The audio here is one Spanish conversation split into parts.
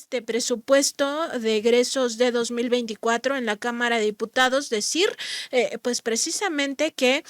este presupuesto de egresos de 2024 en la Cámara de Diputados, decir pues precisamente que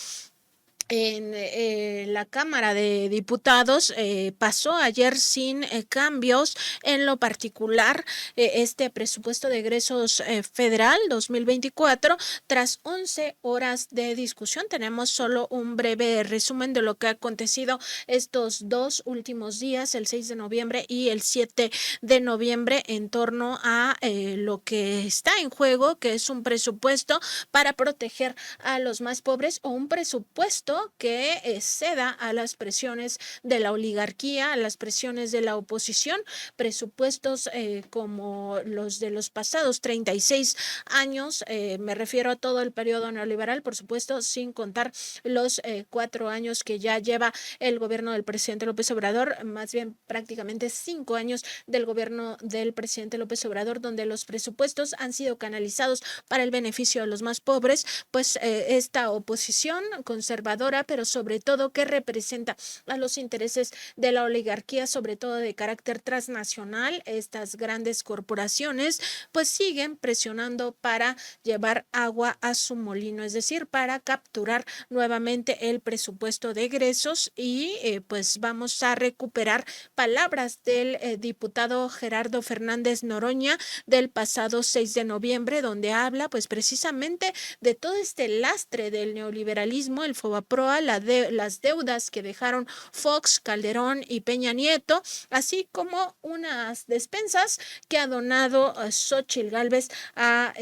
en la Cámara de Diputados pasó ayer sin cambios. En lo particular, este presupuesto de egresos federal 2024, tras 11 horas de discusión, tenemos solo un breve resumen de lo que ha acontecido estos dos últimos días, el 6 de noviembre y el 7 de noviembre, en torno a lo que está en juego, que es un presupuesto para proteger a los más pobres, o un presupuesto que ceda a las presiones de la oligarquía, a las presiones de la oposición, presupuestos como los de los pasados 36 años, me refiero a todo el periodo neoliberal, por supuesto, sin contar los 4 años que ya lleva el gobierno del presidente López Obrador, más bien prácticamente 5 años del gobierno del presidente López Obrador, donde los presupuestos han sido canalizados para el beneficio de los más pobres. Pues esta oposición conservadora, pero sobre todo que representa a los intereses de la oligarquía, sobre todo de carácter transnacional, estas grandes corporaciones, pues siguen presionando para llevar agua a su molino, es decir, para capturar nuevamente el presupuesto de egresos. Y pues vamos a recuperar palabras del diputado Gerardo Fernández Noroña del pasado 6 de noviembre, donde habla pues precisamente de todo este lastre del neoliberalismo, el Fobaproa, las deudas que dejaron Fox, Calderón y Peña Nieto, así como unas despensas que ha donado Xóchitl Gálvez a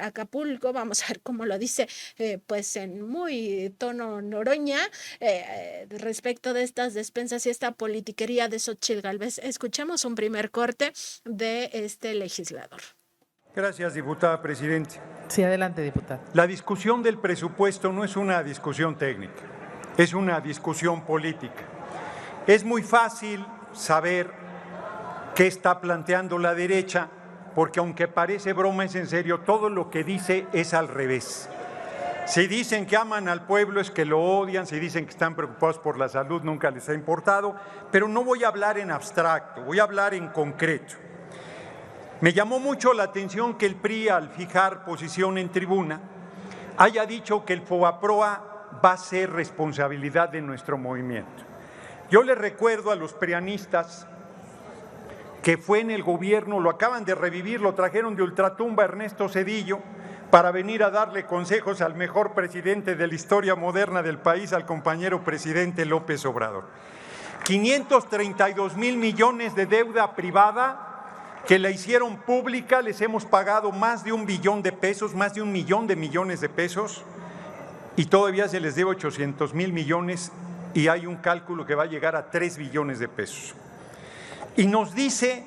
Acapulco. Vamos a ver cómo lo dice pues en muy tono Noroña respecto de estas despensas y esta politiquería de Xóchitl Gálvez. Escuchemos un primer corte de este legislador. Gracias, diputada presidente. Sí, adelante, diputada. La discusión del presupuesto no es una discusión técnica, es una discusión política. Es muy fácil saber qué está planteando la derecha, porque aunque parece broma, es en serio, todo lo que dice es al revés. Si dicen que aman al pueblo es que lo odian, si dicen que están preocupados por la salud nunca les ha importado, pero no voy a hablar en abstracto, voy a hablar en concreto. Me llamó mucho la atención que el PRI, al fijar posición en tribuna, haya dicho que el Fobaproa va a ser responsabilidad de nuestro movimiento. Yo les recuerdo a los prianistas que fue en el gobierno, lo acaban de revivir, lo trajeron de ultratumba Ernesto Zedillo para venir a darle consejos al mejor presidente de la historia moderna del país, al compañero presidente López Obrador. 532,000 millones de deuda privada que la hicieron pública, les hemos pagado más de 1 billón de pesos, más de 1 millón de millones de pesos, y todavía se les debe 800,000 millones y hay un cálculo que va a llegar a 3 billones de pesos. Y nos dice,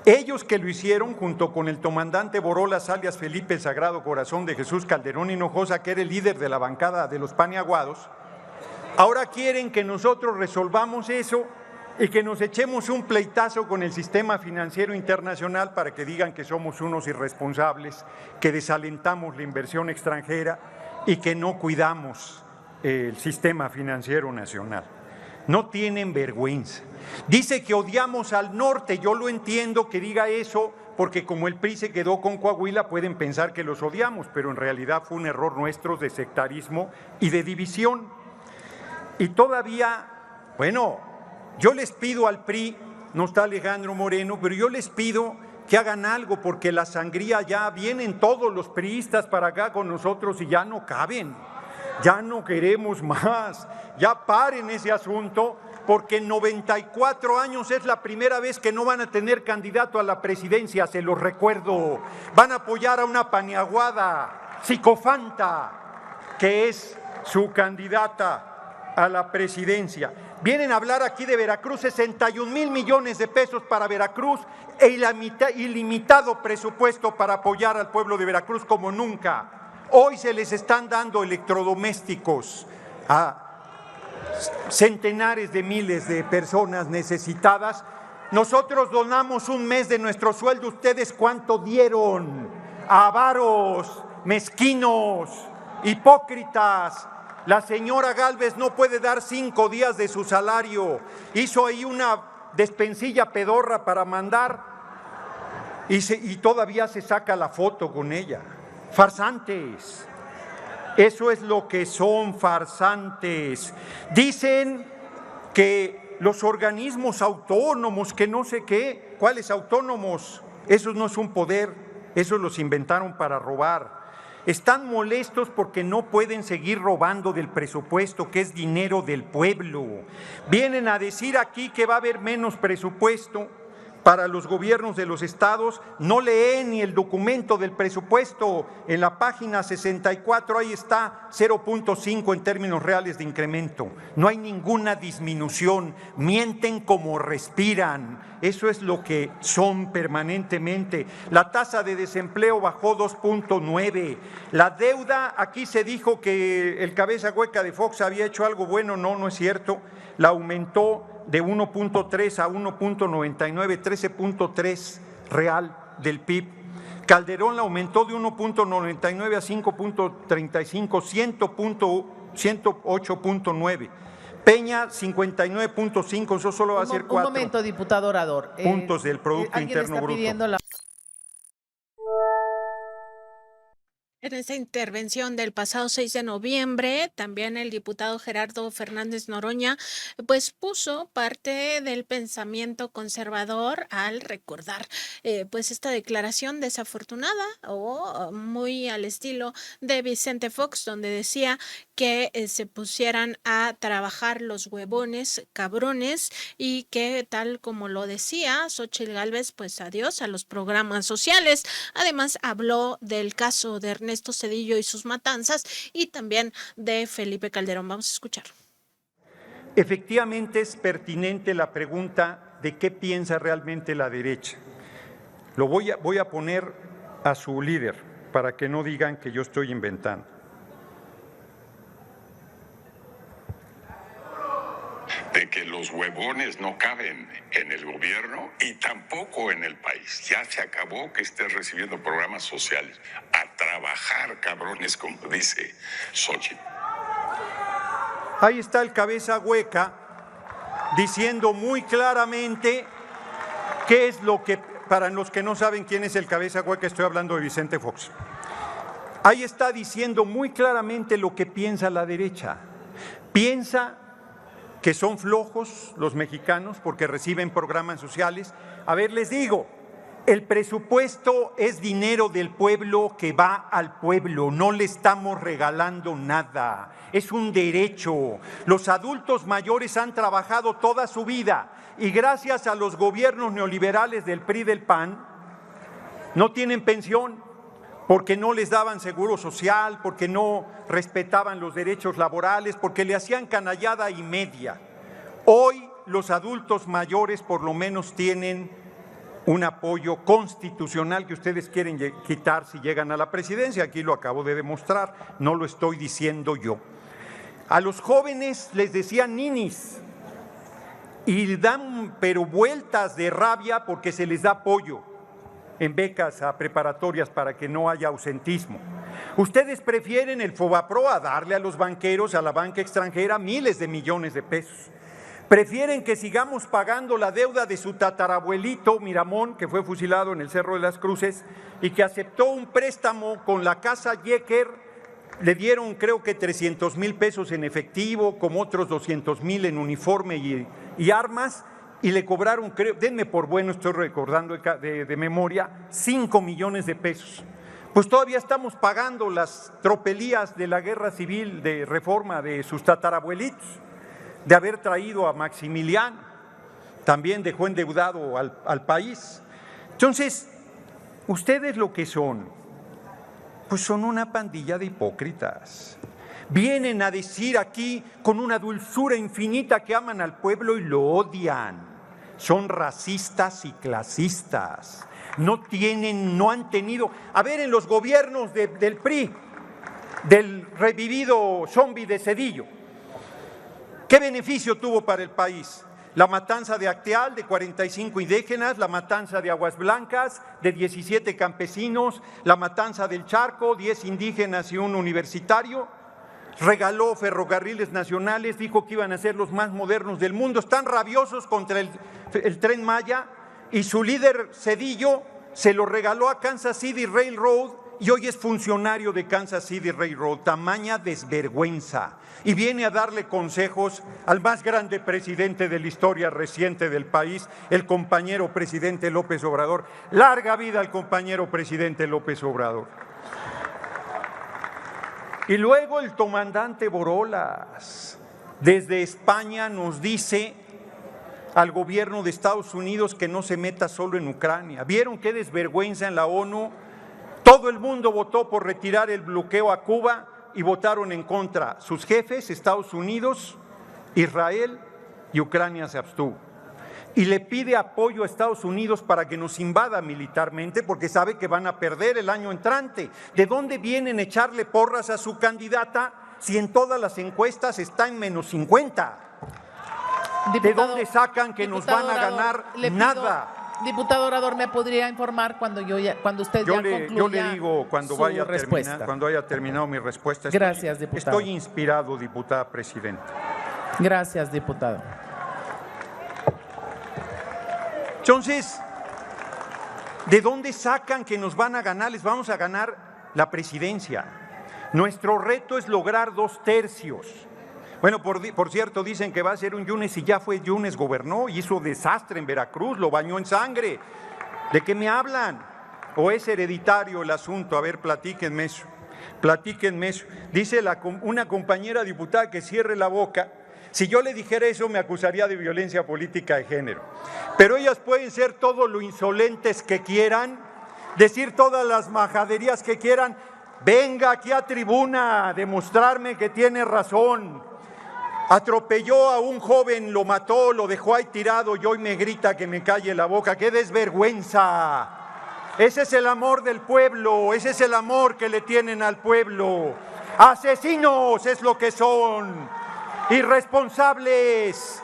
ellos que lo hicieron junto con el comandante Borolas, alias Felipe el Sagrado Corazón de Jesús Calderón Hinojosa, que era el líder de la bancada de los paniaguados, ahora quieren que nosotros resolvamos eso y que nos echemos un pleitazo con el sistema financiero internacional para que digan que somos unos irresponsables, que desalentamos la inversión extranjera y que no cuidamos el sistema financiero nacional. No tienen vergüenza. Dice que odiamos al norte, yo lo entiendo que diga eso, porque como el PRI se quedó con Coahuila pueden pensar que los odiamos, pero en realidad fue un error nuestro de sectarismo y de división. Y todavía, bueno, yo les pido al PRI, no está Alejandro Moreno, pero yo les pido que hagan algo, porque la sangría ya vienen todos los priistas para acá con nosotros y ya no caben, ya no queremos más, ya paren ese asunto, porque en 94 años es la primera vez que no van a tener candidato a la presidencia, se los recuerdo, van a apoyar a una paniaguada psicofanta, que es su candidata a la presidencia. Vienen a hablar aquí de Veracruz, 61,000 millones de pesos para Veracruz e ilimitado presupuesto para apoyar al pueblo de Veracruz como nunca. Hoy se les están dando electrodomésticos a centenares de miles de personas necesitadas. Nosotros donamos un mes de nuestro sueldo. ¿Ustedes cuánto dieron? Avaros, mezquinos, hipócritas. La señora Gálvez no puede dar 5 días de su salario. Hizo ahí una despensilla pedorra para mandar y todavía se saca la foto con ella. Farsantes. Eso es lo que son, farsantes. Dicen que los organismos autónomos, que no sé qué, ¿cuáles autónomos? Eso no es un poder, eso los inventaron para robar. Están molestos porque no pueden seguir robando del presupuesto, que es dinero del pueblo. Vienen a decir aquí que va a haber menos presupuesto para los gobiernos de los estados. No leen ni el documento del presupuesto. En la página 64 ahí está 0.5 en términos reales de incremento. No hay ninguna disminución. Mienten como respiran. Eso es lo que son permanentemente. La tasa de desempleo bajó 2.9. La deuda, aquí se dijo que el cabeza hueca de Fox había hecho algo bueno. No, no es cierto. La aumentó de 1.3 a 1.99, 13.3 real del PIB. Calderón la aumentó de 1.99 a 5.35, 108.9. Peña 59.5, eso solo va a ser 4. Un momento, diputado Orador. Puntos del Producto Interno Bruto. En esta intervención del pasado 6 de noviembre, también el diputado Gerardo Fernández Noroña, pues puso parte del pensamiento conservador al recordar pues esta declaración desafortunada o muy al estilo de Vicente Fox, donde decía que se pusieran a trabajar los huevones cabrones y que, tal como lo decía Xóchitl Gálvez, pues adiós a los programas sociales. Además habló del caso de Ernesto Zedillo y sus matanzas y también de Felipe Calderón. Vamos a escuchar. Efectivamente es pertinente la pregunta de qué piensa realmente la derecha. Lo voy a poner a su líder para que no digan que yo estoy inventando. De que los huevones no caben en el gobierno y tampoco en el país. Ya se acabó que estés recibiendo programas sociales. A trabajar, cabrones, como dice Xóchitl. Ahí está el cabeza hueca diciendo muy claramente qué es lo que, para los que no saben quién es el cabeza hueca, estoy hablando de Vicente Fox. Ahí está diciendo muy claramente lo que piensa la derecha. Piensa que son flojos los mexicanos porque reciben programas sociales. A ver, les digo, el presupuesto es dinero del pueblo que va al pueblo, no le estamos regalando nada, es un derecho. Los adultos mayores han trabajado toda su vida y gracias a los gobiernos neoliberales del PRI y del PAN no tienen pensión, porque no les daban seguro social, porque no respetaban los derechos laborales, porque le hacían canallada y media. Hoy los adultos mayores por lo menos tienen un apoyo constitucional que ustedes quieren quitar si llegan a la presidencia. Aquí lo acabo de demostrar, no lo estoy diciendo yo. A los jóvenes les decían ninis y dan pero vueltas de rabia porque se les da apoyo en becas a preparatorias para que no haya ausentismo. Ustedes prefieren el Fobapro a darle a los banqueros, a la banca extranjera, miles de millones de pesos. Prefieren que sigamos pagando la deuda de su tatarabuelito Miramón, que fue fusilado en el Cerro de las Cruces y que aceptó un préstamo con la Casa Yecker. Le dieron creo que 300,000 pesos en efectivo, como otros 200,000 en uniforme y armas, y le cobraron, creo, denme por bueno, estoy recordando de memoria, 5 millones de pesos. Pues todavía estamos pagando las tropelías de la guerra civil de reforma de sus tatarabuelitos, de haber traído a Maximiliano, también dejó endeudado al país. Entonces, ustedes lo que son, pues son una pandilla de hipócritas. Vienen a decir aquí con una dulzura infinita que aman al pueblo y lo odian. Son racistas y clasistas. No han tenido. A ver, en los gobiernos del PRI, del revivido zombi de Zedillo, ¿qué beneficio tuvo para el país? La matanza de Acteal de 45 indígenas, la matanza de Aguas Blancas de 17 campesinos, la matanza del Charco, 10 indígenas y un universitario. Regaló ferrocarriles nacionales, dijo que iban a ser los más modernos del mundo. Están rabiosos contra el Tren Maya y su líder Zedillo se lo regaló a Kansas City Railroad y hoy es funcionario de Kansas City Railroad. Tamaña desvergüenza. Y viene a darle consejos al más grande presidente de la historia reciente del país, el compañero presidente López Obrador. Larga vida al compañero presidente López Obrador. Y luego el comandante Borolas, desde España, nos dice al gobierno de Estados Unidos que no se meta solo en Ucrania. ¿Vieron qué desvergüenza en la ONU? Todo el mundo votó por retirar el bloqueo a Cuba y votaron en contra. Sus jefes, Estados Unidos, Israel y Ucrania se abstuvo. Y le pide apoyo a Estados Unidos para que nos invada militarmente porque sabe que van a perder el año entrante. ¿De dónde vienen a echarle porras a su candidata si en todas las encuestas está en menos 50? ¿De dónde sacan que nos van a ganar nada? Diputado Obrador, ¿me podría informar cuando usted ya concluya? Yo le digo cuando haya terminado mi respuesta. Gracias, diputado. Estoy inspirado, diputada presidenta. Gracias, diputado. Entonces, ¿de dónde sacan que nos van a ganar? Les vamos a ganar la presidencia. Nuestro reto es lograr 2/3. Bueno, por cierto, dicen que va a ser un Yunes y ya fue Yunes, gobernó, hizo desastre en Veracruz, lo bañó en sangre. ¿De qué me hablan? ¿O es hereditario el asunto? A ver, platíquenme eso. Platíquenme eso. Dice una compañera diputada que cierre la boca. Si yo le dijera eso, me acusaría de violencia política de género. Pero ellas pueden ser todo lo insolentes que quieran, decir todas las majaderías que quieran. Venga aquí a tribuna a demostrarme que tiene razón. Atropelló a un joven, lo mató, lo dejó ahí tirado y hoy me grita que me calle la boca. ¡Qué desvergüenza! Ese es el amor del pueblo, ese es el amor que le tienen al pueblo. Asesinos es lo que son, irresponsables,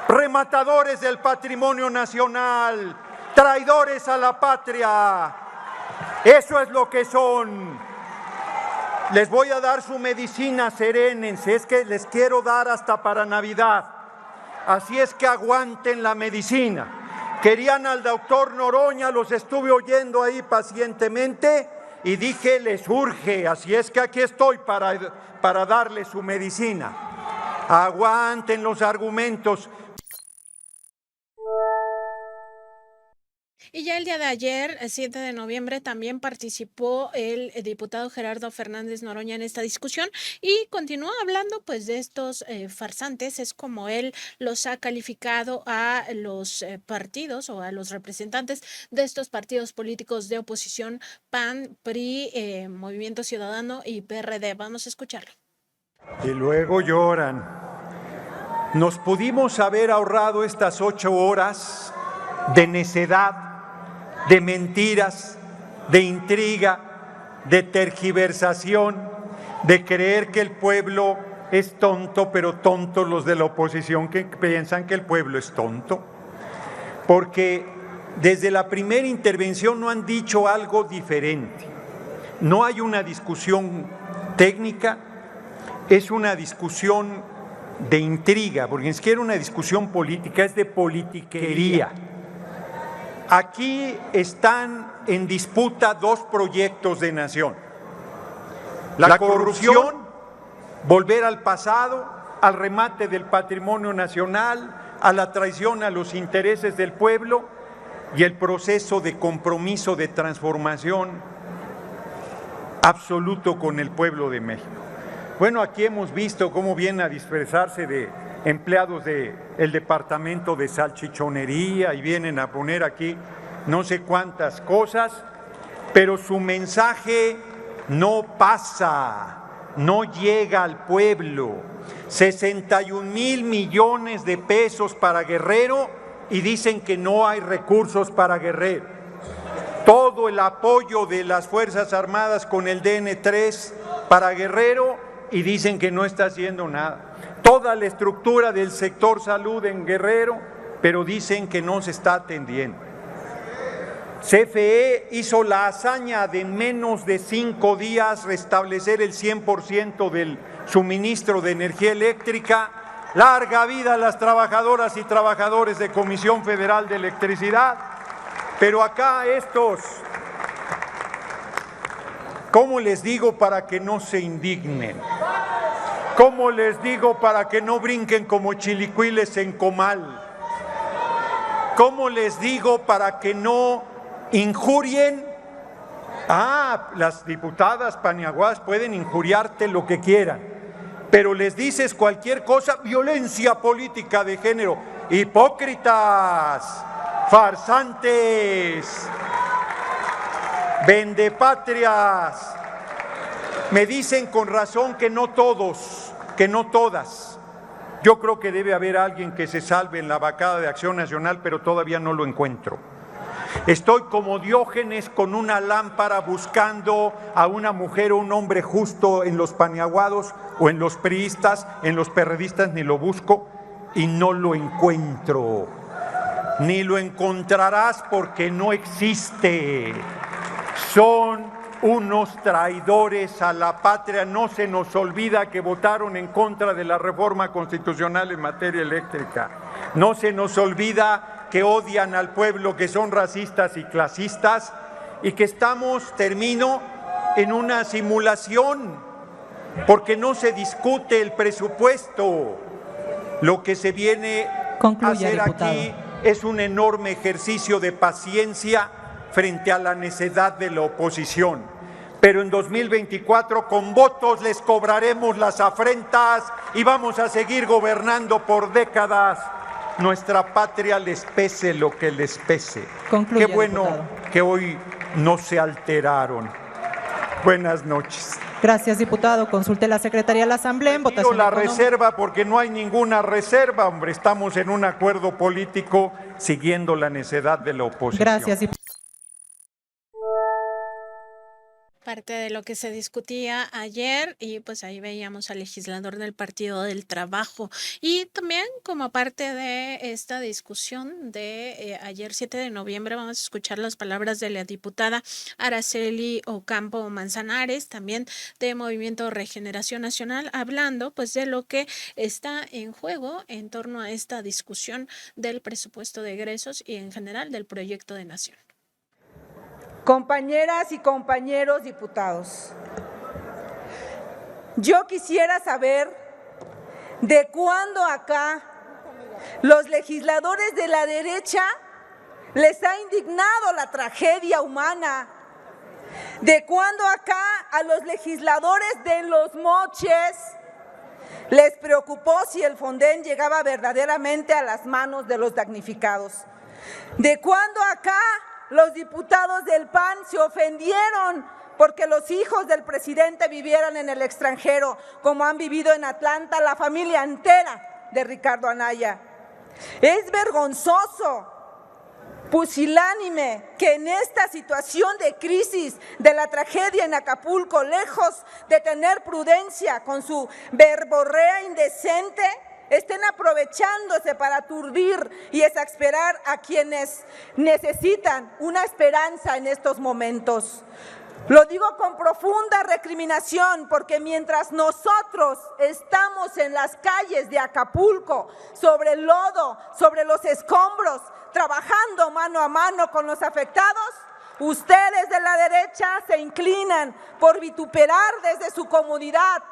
rematadores del patrimonio nacional, traidores a la patria. Eso es lo que son. Les voy a dar su medicina, serénense, es que les quiero dar hasta para Navidad. Así es que aguanten la medicina. Querían al doctor Noroña, los estuve oyendo ahí pacientemente y dije, les urge, así es que aquí estoy para darles su medicina. Aguanten los argumentos. Y ya el día de ayer, el 7 de noviembre, también participó el diputado Gerardo Fernández Noroña en esta discusión y continuó hablando pues de estos farsantes, es como él los ha calificado a los partidos o a los representantes de estos partidos políticos de oposición, PAN, PRI, Movimiento Ciudadano y PRD. Vamos a escucharlo. Y luego lloran. Nos pudimos haber ahorrado estas 8 horas de necedad, de mentiras, de intriga, de tergiversación, de creer que el pueblo es tonto, pero tontos los de la oposición que piensan que el pueblo es tonto. Porque desde la primera intervención no han dicho algo diferente. No hay una discusión técnica, es una discusión de intriga, porque ni siquiera una discusión política, es de politiquería. Aquí están en disputa 2 proyectos de nación. La corrupción, volver al pasado, al remate del patrimonio nacional, a la traición a los intereses del pueblo y el proceso de compromiso de transformación absoluto con el pueblo de México. Bueno, aquí hemos visto cómo viene a dispersarse de empleados del departamento de salchichonería y vienen a poner aquí no sé cuántas cosas, pero su mensaje no pasa, no llega al pueblo. 61,000 millones de pesos para Guerrero y dicen que no hay recursos para Guerrero. Todo el apoyo de las Fuerzas Armadas con el DN3 para Guerrero y dicen que no está haciendo nada. Toda la estructura del sector salud en Guerrero, pero dicen que no se está atendiendo. CFE hizo la hazaña de en menos de 5 días restablecer el 100% del suministro de energía eléctrica. Larga vida a las trabajadoras y trabajadores de Comisión Federal de Electricidad. Pero acá estos, ¿cómo les digo para que no se indignen? ¿Cómo les digo para que no brinquen como chilicuiles en comal? ¿Cómo les digo para que no injurien? Las diputadas paniaguas pueden injuriarte lo que quieran, pero les dices cualquier cosa, violencia política de género. Hipócritas, farsantes, vendepatrias. Me dicen con razón que no todos, que no todas. Yo creo que debe haber alguien que se salve en la bancada de Acción Nacional, pero todavía no lo encuentro. Estoy como Diógenes con una lámpara buscando a una mujer o un hombre justo en los paniaguados o en los priistas, en los perredistas ni lo busco y no lo encuentro. Ni lo encontrarás porque no existe. Son unos traidores a la patria. No se nos olvida que votaron en contra de la reforma constitucional en materia eléctrica. No se nos olvida que odian al pueblo, que son racistas y clasistas y que estamos, termino, en una simulación porque no se discute el presupuesto. Lo que se viene a hacer aquí es un enorme ejercicio de paciencia frente a la necedad de la oposición. Pero en 2024 con votos les cobraremos las afrentas y vamos a seguir gobernando por décadas. Nuestra patria, les pese lo que les pese. Concluya, qué bueno, diputado. Que hoy no se alteraron. Buenas noches. Gracias, diputado. Consulte la Secretaría de la Asamblea en votación. La reserva porque no hay ninguna reserva, hombre. Estamos en un acuerdo político siguiendo la necedad de la oposición. Gracias, diputado. Parte de lo que se discutía ayer y pues ahí veíamos al legislador del Partido del Trabajo y también como parte de esta discusión de ayer 7 de noviembre vamos a escuchar las palabras de la diputada Araceli Ocampo Manzanares, también de Movimiento Regeneración Nacional, hablando pues de lo que está en juego en torno a esta discusión del presupuesto de egresos y en general del proyecto de nación. Compañeras y compañeros diputados, yo quisiera saber de cuándo acá los legisladores de la derecha les ha indignado la tragedia humana, de cuándo acá a los legisladores de Los Moches les preocupó si el Fonden llegaba verdaderamente a las manos de los damnificados, de cuándo acá los diputados del PAN se ofendieron porque los hijos del presidente vivieran en el extranjero, como han vivido en Atlanta la familia entera de Ricardo Anaya. Es vergonzoso, pusilánime, que en esta situación de crisis de la tragedia en Acapulco, lejos de tener prudencia con su verborrea indecente, estén aprovechándose para aturdir y exasperar a quienes necesitan una esperanza en estos momentos. Lo digo con profunda recriminación porque mientras nosotros estamos en las calles de Acapulco, sobre el lodo, sobre los escombros, trabajando mano a mano con los afectados, ustedes de la derecha se inclinan por vituperar desde su comodidad,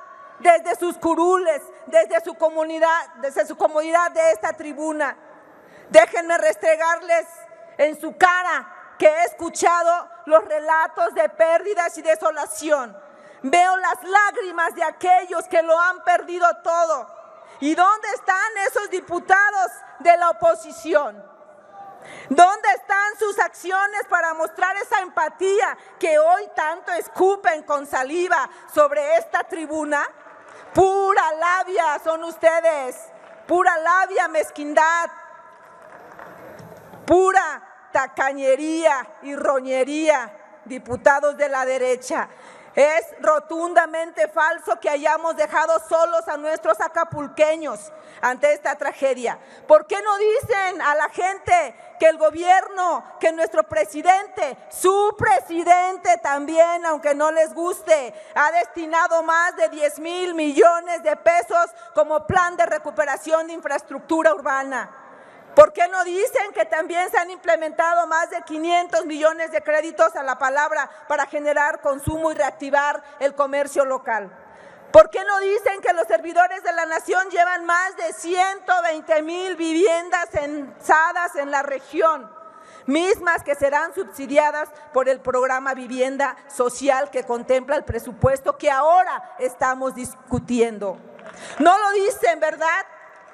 desde sus curules, desde su comodidad de esta tribuna. Déjenme restregarles en su cara que he escuchado los relatos de pérdidas y desolación. Veo las lágrimas de aquellos que lo han perdido todo. ¿Y dónde están esos diputados de la oposición? ¿Dónde están sus acciones para mostrar esa empatía que hoy tanto escupen con saliva sobre esta tribuna? Pura labia son ustedes, pura labia, mezquindad, pura tacañería y roñería, diputados de la derecha. Es rotundamente falso que hayamos dejado solos a nuestros acapulqueños ante esta tragedia. ¿Por qué no dicen a la gente que el gobierno, que nuestro presidente, su presidente también, aunque no les guste, ha destinado más de 10,000 millones de pesos como plan de recuperación de infraestructura urbana? ¿Por qué no dicen que también se han implementado más de 500 millones de créditos a la palabra para generar consumo y reactivar el comercio local? ¿Por qué no dicen que los servidores de la nación llevan más de 120,000 viviendas censadas en la región, mismas que serán subsidiadas por el programa Vivienda Social que contempla el presupuesto que ahora estamos discutiendo? No lo dicen, ¿verdad?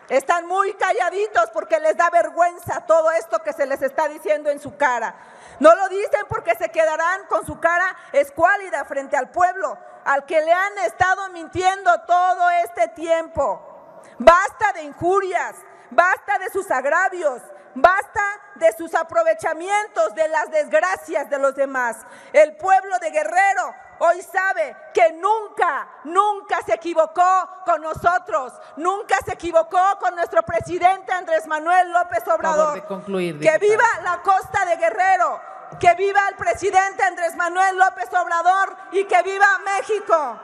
Están muy calladitos porque les da vergüenza todo esto que se les está diciendo en su cara. No lo dicen porque se quedarán con su cara escuálida frente al pueblo, al que le han estado mintiendo todo este tiempo. Basta de injurias, basta de sus agravios, basta de sus aprovechamientos de las desgracias de los demás. El pueblo de Guerrero hoy sabe que nunca se equivocó con nosotros, nunca se equivocó con nuestro presidente Andrés Manuel López Obrador. Favor de concluir, que viva la costa de Guerrero, que viva el presidente Andrés Manuel López Obrador y que viva México.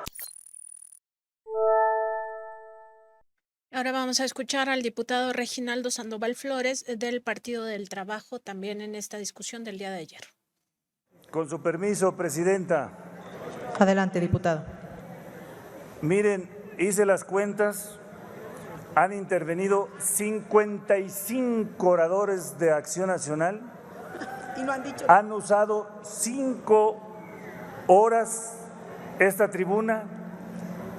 Ahora vamos a escuchar al diputado Reginaldo Sandoval Flores del Partido del Trabajo también en esta discusión del día de ayer. Con su permiso, presidenta. Adelante, diputado. Miren, hice las cuentas, han intervenido 55 oradores de Acción Nacional, Y no han dicho. han usado 5 horas esta tribuna,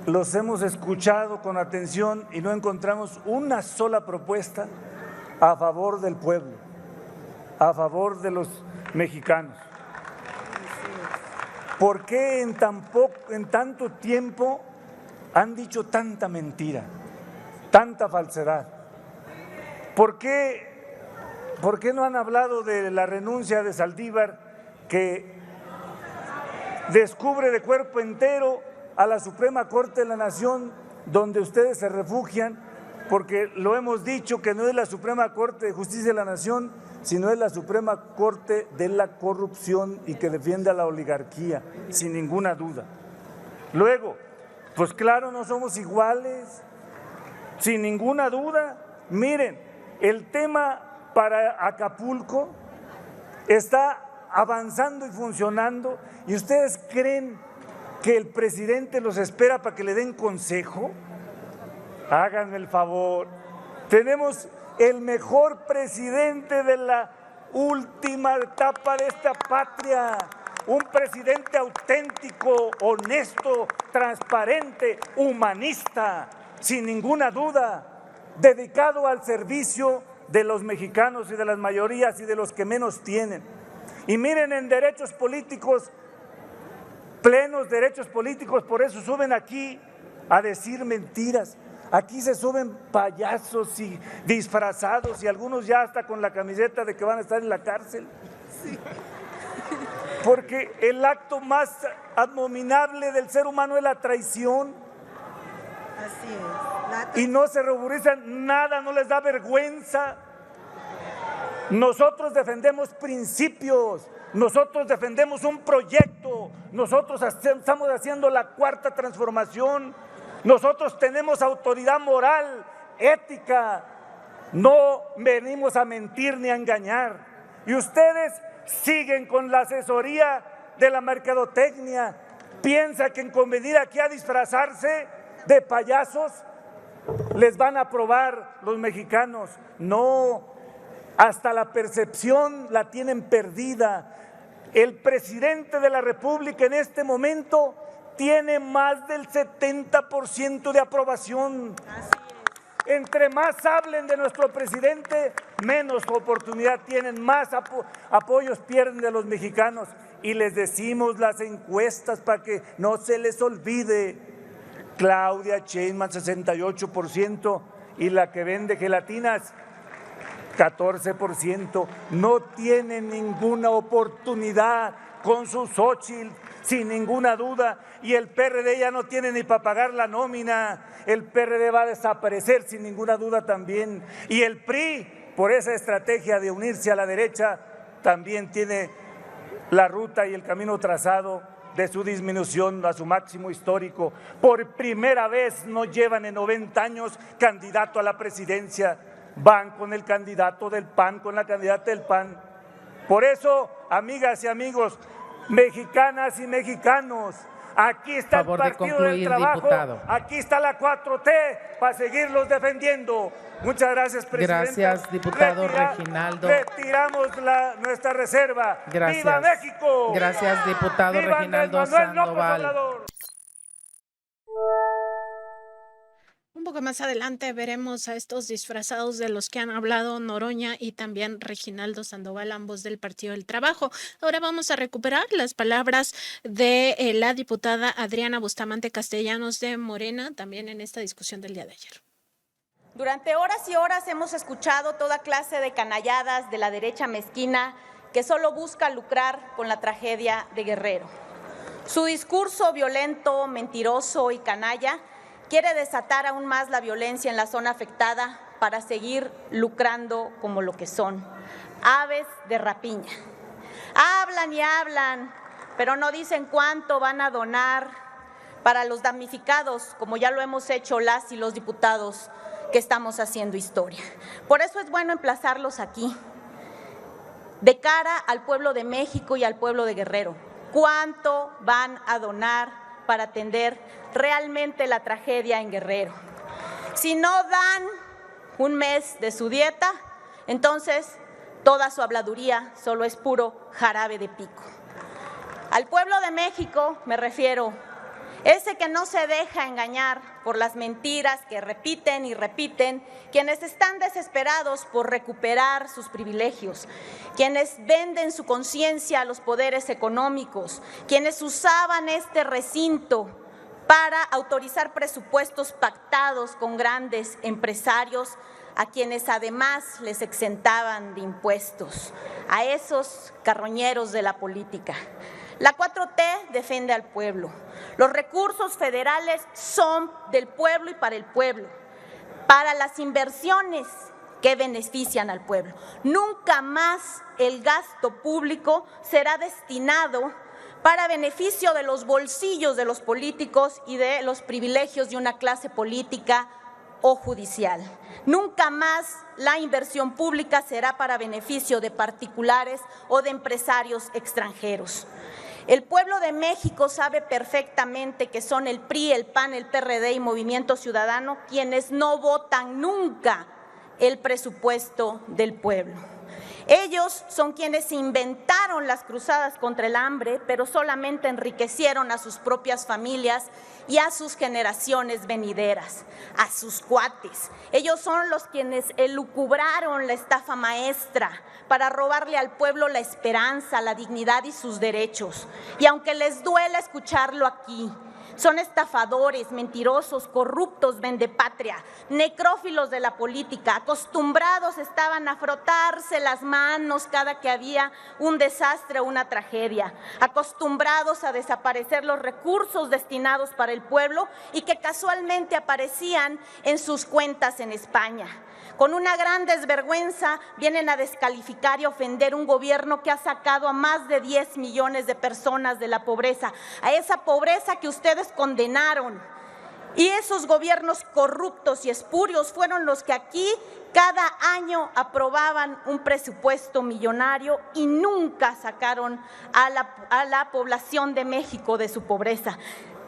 los hemos escuchado con atención y no encontramos una sola propuesta a favor del pueblo, a favor de los mexicanos. ¿Por qué en tanto tiempo han dicho tanta mentira, tanta falsedad? ¿Por qué no han hablado de la renuncia de Saldívar, que descubre de cuerpo entero a la Suprema Corte de la Nación, donde ustedes se refugian? Porque lo hemos dicho que no es la Suprema Corte de Justicia de la Nación, sino es la Suprema Corte de la corrupción y que defiende a la oligarquía, sin ninguna duda. Luego, pues claro, no somos iguales, sin ninguna duda. Miren, el tema para Acapulco está avanzando y funcionando, y ustedes creen que el presidente los espera para que le den consejo. Háganme el favor, tenemos el mejor presidente de la última etapa de esta patria, un presidente auténtico, honesto, transparente, humanista, sin ninguna duda, dedicado al servicio de los mexicanos y de las mayorías y de los que menos tienen. Y miren, en derechos políticos, plenos derechos políticos, por eso suben aquí a decir mentiras. Aquí se suben payasos y disfrazados y algunos ya hasta con la camiseta de que van a estar en la cárcel. Sí. Porque el acto más abominable del ser humano es la traición. Así es. Y no se ruborizan nada, no les da vergüenza. Nosotros defendemos principios, nosotros defendemos un proyecto, nosotros estamos haciendo la cuarta transformación. Nosotros tenemos autoridad moral, ética, no venimos a mentir ni a engañar. Y ustedes siguen con la asesoría de la mercadotecnia. Piensa que con venir aquí a disfrazarse de payasos les van a aprobar los mexicanos. No, hasta la percepción la tienen perdida. El presidente de la República en este momento tiene más del 70% de aprobación. Entre más hablen de nuestro presidente, menos oportunidad tienen, más apoyos pierden de los mexicanos. Y les decimos las encuestas para que no se les olvide. Claudia Sheinbaum 68% y la que vende gelatinas 14%. No tienen ninguna oportunidad con su Xóchitl, sin ninguna duda, y el PRD ya no tiene ni para pagar la nómina. El PRD va a desaparecer sin ninguna duda también, y el PRI, por esa estrategia de unirse a la derecha, también tiene la ruta y el camino trazado de su disminución a su máximo histórico. Por primera vez no llevan en 90 años candidato a la presidencia van con el candidato del PAN, con la candidata del PAN. Por eso, amigas y amigos, mexicanas y mexicanos, aquí está el Partido del Trabajo, diputado. aquí está la 4T para seguirlos defendiendo. Muchas gracias, presidente. Gracias, diputado Reginaldo. Retiramos nuestra reserva. Gracias. ¡Viva México! Gracias, diputado ¡Viva Reginaldo Andrés Manuel López Sandoval. Obrador! Un poco más adelante veremos a estos disfrazados de los que han hablado Noroña y también Reginaldo Sandoval, ambos del Partido del Trabajo. Ahora vamos a recuperar las palabras de la diputada Adriana Bustamante Castellanos de Morena, también en esta discusión del día de ayer. Durante horas y horas hemos escuchado toda clase de canalladas de la derecha mezquina que solo busca lucrar con la tragedia de Guerrero. Su discurso violento, mentiroso y canalla quiere desatar aún más la violencia en la zona afectada para seguir lucrando como lo que son, aves de rapiña. Hablan y hablan, pero no dicen cuánto van a donar para los damnificados, como ya lo hemos hecho las y los diputados que estamos haciendo historia. Por eso es bueno emplazarlos aquí, de cara al pueblo de México y al pueblo de Guerrero. ¿Cuánto van a donar para atender realmente la tragedia en Guerrero? Si no dan un mes de su dieta, entonces toda su habladuría solo es puro jarabe de pico. Al pueblo de México me refiero, ese que no se deja engañar por las mentiras que repiten y repiten, quienes están desesperados por recuperar sus privilegios, quienes venden su conciencia a los poderes económicos, quienes usaban este recinto para autorizar presupuestos pactados con grandes empresarios, a quienes además les exentaban de impuestos, a esos carroñeros de la política. La 4T defiende al pueblo. Los recursos federales son del pueblo y para el pueblo, para las inversiones que benefician al pueblo. Nunca más el gasto público será destinado para beneficio de los bolsillos de los políticos y de los privilegios de una clase política o judicial. Nunca más la inversión pública será para beneficio de particulares o de empresarios extranjeros. El pueblo de México sabe perfectamente que son el PRI, el PAN, el PRD y Movimiento Ciudadano quienes no votan nunca el presupuesto del pueblo. Ellos son quienes inventaron las cruzadas contra el hambre, pero solamente enriquecieron a sus propias familias y a sus generaciones venideras, a sus cuates. Ellos son los quienes elucubraron la estafa maestra para robarle al pueblo la esperanza, la dignidad y sus derechos. Y aunque les duela escucharlo aquí, son estafadores, mentirosos, corruptos, vendepatria, necrófilos de la política, acostumbrados estaban a frotarse las manos cada que había un desastre o una tragedia, acostumbrados a desaparecer los recursos destinados para el pueblo y que casualmente aparecían en sus cuentas en España. Con una gran desvergüenza vienen a descalificar y ofender un gobierno que ha sacado a más de 10 millones de personas de la pobreza, a esa pobreza que ustedes condenaron. Y esos gobiernos corruptos y espurios fueron los que aquí cada año aprobaban un presupuesto millonario y nunca sacaron a la población de México de su pobreza.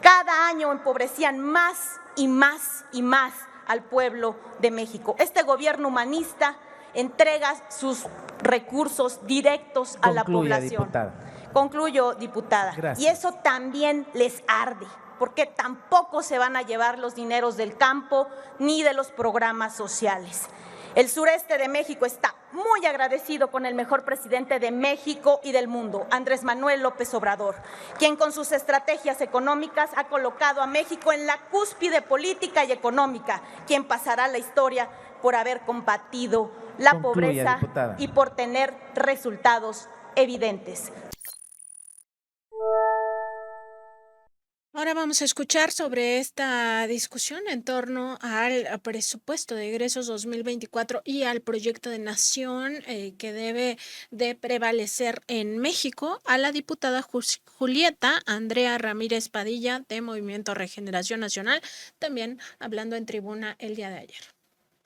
Cada año empobrecían más y más y más al pueblo de México. Este gobierno humanista entrega sus recursos directos a la población. Diputada. Concluyo, diputada. Gracias. Y eso también les arde, porque tampoco se van a llevar los dineros del campo ni de los programas sociales. El sureste de México está muy agradecido con el mejor presidente de México y del mundo, Andrés Manuel López Obrador, quien con sus estrategias económicas ha colocado a México en la cúspide política y económica, quien pasará a la historia por haber combatido la pobreza, diputada, y por tener resultados evidentes. Ahora vamos a escuchar sobre esta discusión en torno al presupuesto de egresos 2024 y al proyecto de nación que debe de prevalecer en México a la diputada Julieta Andrea Ramírez Padilla de Movimiento Regeneración Nacional, también hablando en tribuna el día de ayer.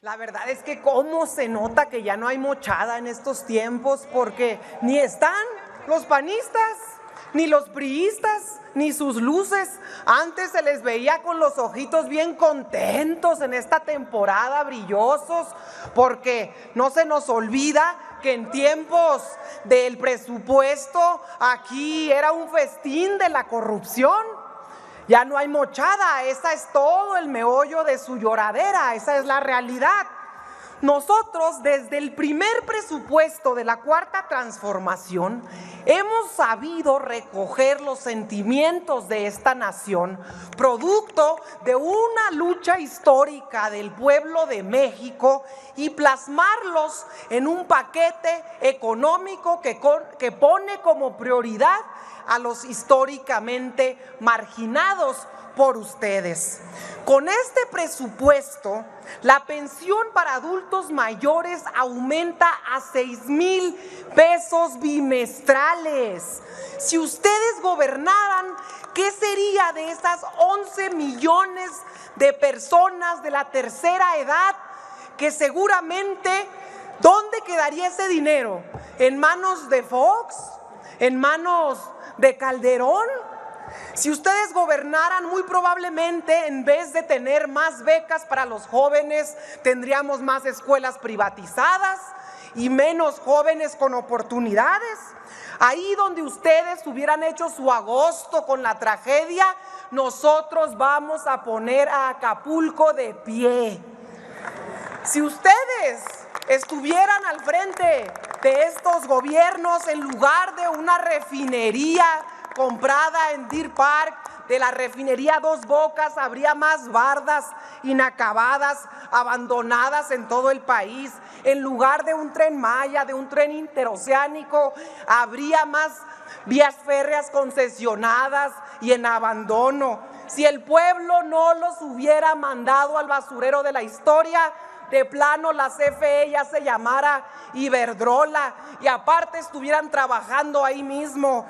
La verdad es que cómo se nota que ya no hay mochada en estos tiempos, porque ni están los panistas, ni los priistas, ni sus luces. Antes se les veía con los ojitos bien contentos en esta temporada, brillosos, porque no se nos olvida que en tiempos del presupuesto aquí era un festín de la corrupción. Ya no hay mochada, esa es todo el meollo de su lloradera, esa es la realidad. Nosotros, desde el primer presupuesto de la Cuarta Transformación, hemos sabido recoger los sentimientos de esta nación, producto de una lucha histórica del pueblo de México, y plasmarlos en un paquete económico que pone como prioridad a los históricamente marginados por ustedes. Con este presupuesto, la pensión para adultos mayores aumenta a 6,000 pesos bimestrales. Si ustedes gobernaran, ¿qué sería de esas 11 millones de personas de la tercera edad que seguramente, ¿dónde quedaría ese dinero? ¿En manos de Fox? ¿En manos de Calderón? Si ustedes gobernaran, muy probablemente, en vez de tener más becas para los jóvenes, tendríamos más escuelas privatizadas y menos jóvenes con oportunidades. Ahí donde ustedes hubieran hecho su agosto con la tragedia, nosotros vamos a poner a Acapulco de pie. Si ustedes estuvieran al frente de estos gobiernos, en lugar de una refinería comprada en Deer Park, de la refinería Dos Bocas, habría más bardas inacabadas, abandonadas en todo el país. En lugar de un tren Maya, de un tren interoceánico, habría más vías férreas concesionadas y en abandono. Si el pueblo no los hubiera mandado al basurero de la historia, de plano la CFE ya se llamara Iberdrola, y aparte estuvieran trabajando ahí mismo.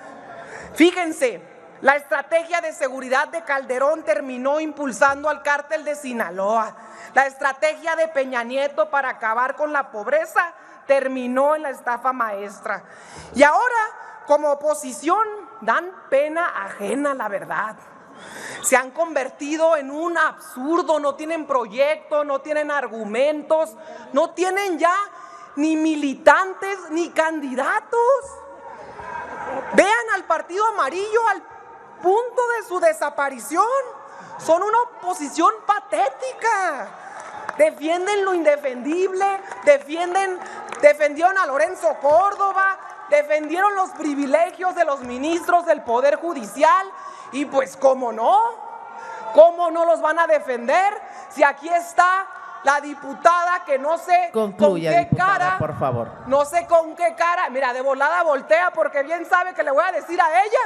Fíjense, la estrategia de seguridad de Calderón terminó impulsando al cártel de Sinaloa. La estrategia de Peña Nieto para acabar con la pobreza terminó en la estafa maestra. Y ahora, como oposición, dan pena ajena, la verdad. Se han convertido en un absurdo, no tienen proyecto, no tienen argumentos, no tienen ya ni militantes ni candidatos. Vean al Partido Amarillo al punto de su desaparición. Son una oposición patética. Defienden lo indefendible, defendieron a Lorenzo Córdoba, defendieron los privilegios de los ministros del Poder Judicial, y pues ¿cómo no los van a defender si aquí está la diputada que no sé concluya, con qué diputada, cara, por favor. No sé con qué cara, mira, de volada voltea porque bien sabe que le voy a decir a ella.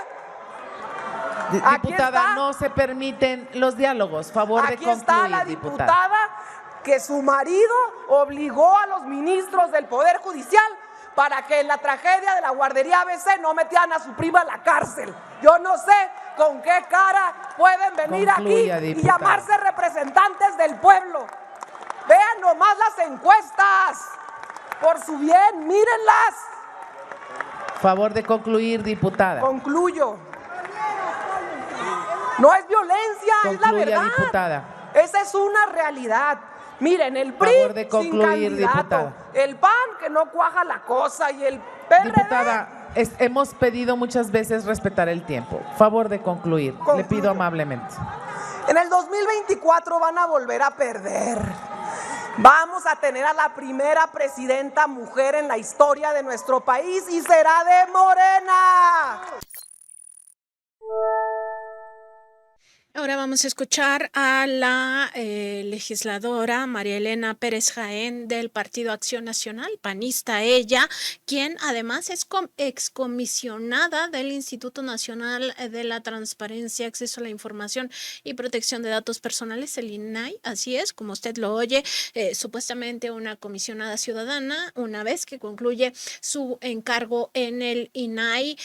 Diputada, no se permiten los diálogos. Favor de concluir, aquí está la diputada que su marido obligó a los ministros del Poder Judicial para que en la tragedia de la guardería ABC no metieran a su prima a la cárcel. Yo no sé con qué cara pueden venir concluya, aquí diputada, y llamarse representantes del pueblo. Vean nomás las encuestas, por su bien, mírenlas. Favor de concluir, diputada. Concluyo. No es violencia, concluya, es la verdad. Diputada. Esa es una realidad. Miren, el PRI favor de concluir, sin candidato, diputada. El PAN que no cuaja la cosa y el PRD. Diputada, hemos pedido muchas veces respetar el tiempo. Favor de concluir. Concluyo. Le pido amablemente. En el 2024 van a volver a perder. Vamos a tener a la primera presidenta mujer en la historia de nuestro país y será de Morena. Ahora vamos a escuchar a la legisladora María Elena Pérez Jaén del Partido Acción Nacional, panista ella, quien además es excomisionada del Instituto Nacional de la Transparencia, Acceso a la Información y Protección de Datos Personales, el INAI. Así es, como usted lo oye, supuestamente una comisionada ciudadana. Una vez que concluye su encargo en el INAI,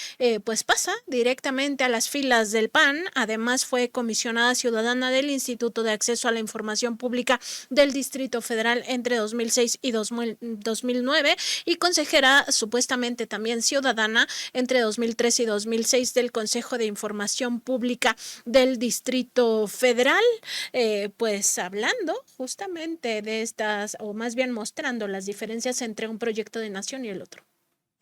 pues pasa directamente a las filas del PAN. Además fue comisionada Comisionada Ciudadana del Instituto de Acceso a la Información Pública del Distrito Federal entre 2006 y 2009 y consejera supuestamente también ciudadana entre 2003 y 2006 del Consejo de Información Pública del Distrito Federal, pues hablando justamente de estas, o más bien mostrando las diferencias entre un proyecto de nación y el otro.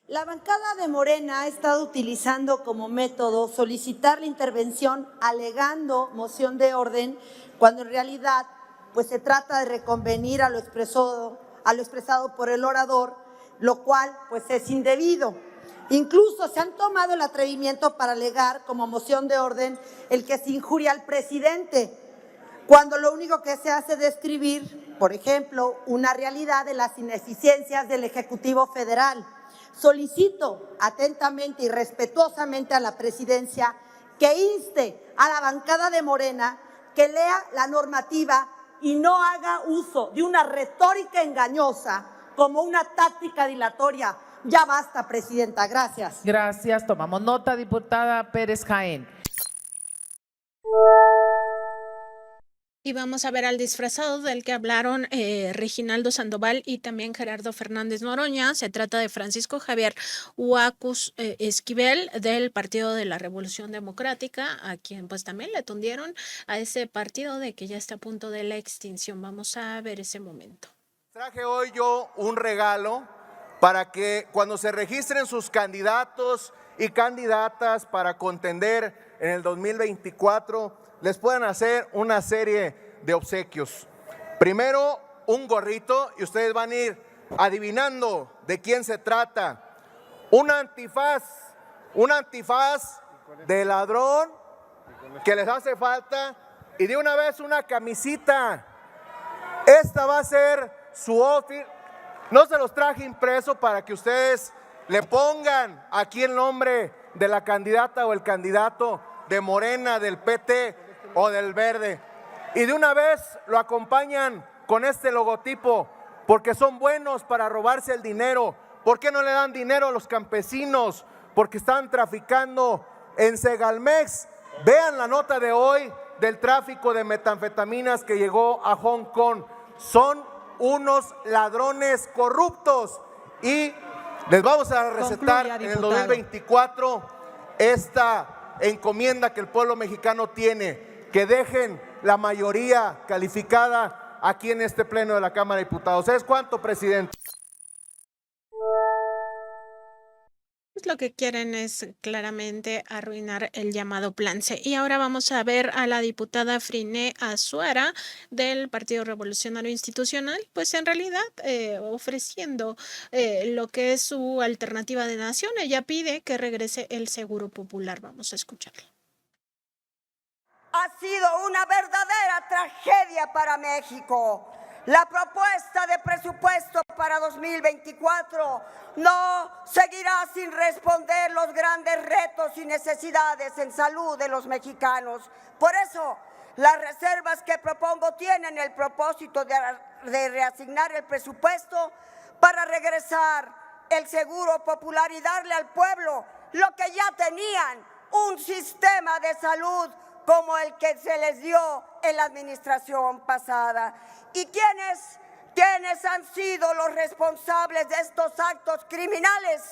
La bancada de Morena ha estado utilizando como método solicitar la intervención alegando moción de orden, cuando en realidad pues se trata de reconvenir a lo expresado por el orador, lo cual pues es indebido. Incluso se han tomado el atrevimiento para alegar como moción de orden el que se injuria al presidente, cuando lo único que se hace es describir, por ejemplo, una realidad de las ineficiencias del Ejecutivo Federal. Solicito atentamente y respetuosamente a la presidencia que inste a la bancada de Morena que lea la normativa y no haga uso de una retórica engañosa como una táctica dilatoria. Ya basta, presidenta. Gracias. Gracias. Tomamos nota, diputada Pérez Jaén. Y vamos a ver al disfrazado del que hablaron Reginaldo Sandoval y también Gerardo Fernández Noroña. Se trata de Francisco Javier Huacus Esquivel del Partido de la Revolución Democrática, a quien pues también le tundieron a ese partido de que ya está a punto de la extinción. Vamos a ver ese momento. Traje hoy yo un regalo para que cuando se registren sus candidatos y candidatas para contender en el 2024, les puedan hacer una serie de obsequios. Primero, un gorrito, y ustedes van a ir adivinando de quién se trata. Un antifaz de ladrón que les hace falta, y de una vez una camisita. Esta va a ser su outfit. No se los traje impreso para que ustedes le pongan aquí el nombre de la candidata o el candidato de Morena, del PT o del Verde. Y de una vez lo acompañan con este logotipo, porque son buenos para robarse el dinero. ¿Por qué no le dan dinero a los campesinos? Porque están traficando en Segalmex. Vean la nota de hoy del tráfico de metanfetaminas que llegó a Hong Kong. Son unos ladrones corruptos, y les vamos a recetar en el 2024 esta encomienda que el pueblo mexicano tiene, que dejen la mayoría calificada aquí en este pleno de la Cámara de Diputados. ¿Sabes cuánto, presidente? Lo que quieren es claramente arruinar el llamado Plan C. Y ahora vamos a ver a la diputada Friné Azuara del Partido Revolucionario Institucional, pues en realidad ofreciendo lo que es su alternativa de nación. Ella pide que regrese el Seguro Popular. Vamos a escucharla. Ha sido una verdadera tragedia para México. La propuesta de presupuesto para 2024 no seguirá sin responder los grandes retos y necesidades en salud de los mexicanos. Por eso, las reservas que propongo tienen el propósito de reasignar el presupuesto para regresar el Seguro Popular y darle al pueblo lo que ya tenían, un sistema de salud como el que se les dio en la administración pasada. ¿Y quiénes han sido los responsables de estos actos criminales?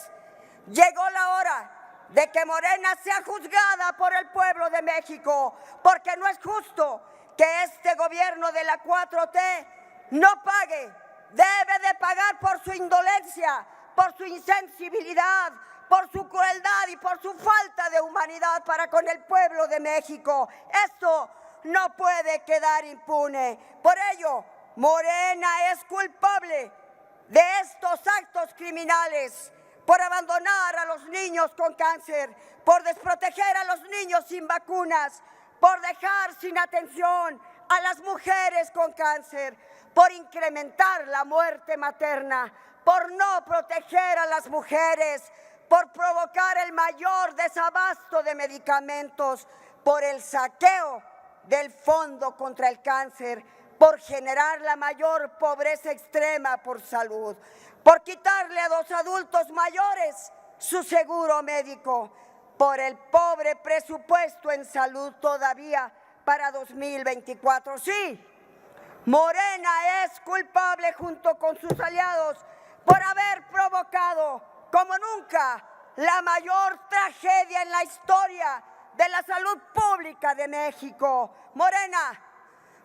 Llegó la hora de que Morena sea juzgada por el pueblo de México, porque no es justo que este gobierno de la 4T no pague. Debe de pagar por su indolencia, por su insensibilidad, por su crueldad y por su falta de humanidad para con el pueblo de México. Esto no puede quedar impune. Por ello, Morena es culpable de estos actos criminales, por abandonar a los niños con cáncer, por desproteger a los niños sin vacunas, por dejar sin atención a las mujeres con cáncer, por incrementar la muerte materna, por no proteger a las mujeres, por provocar el mayor desabasto de medicamentos, por el saqueo del Fondo contra el Cáncer, por generar la mayor pobreza extrema por salud, por quitarle a los adultos mayores su seguro médico, por el pobre presupuesto en salud todavía para 2024. Sí, Morena es culpable junto con sus aliados por haber provocado como nunca la mayor tragedia en la historia de la salud pública de México.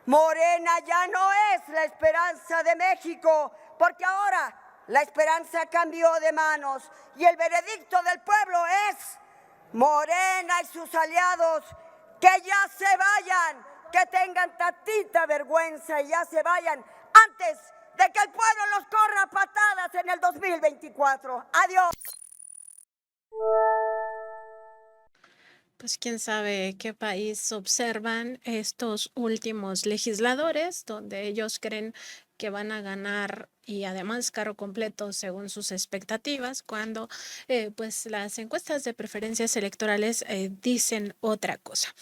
Morena ya no es la esperanza de México, porque ahora la esperanza cambió de manos y el veredicto del pueblo es Morena y sus aliados que ya se vayan, que tengan tantita vergüenza y ya se vayan antes de que el pueblo los corra a patadas en el 2024. Adiós. Pues quién sabe qué país observan estos últimos legisladores, donde ellos creen que van a ganar y además cargo completo según sus expectativas, cuando pues las encuestas de preferencias electorales dicen otra cosa.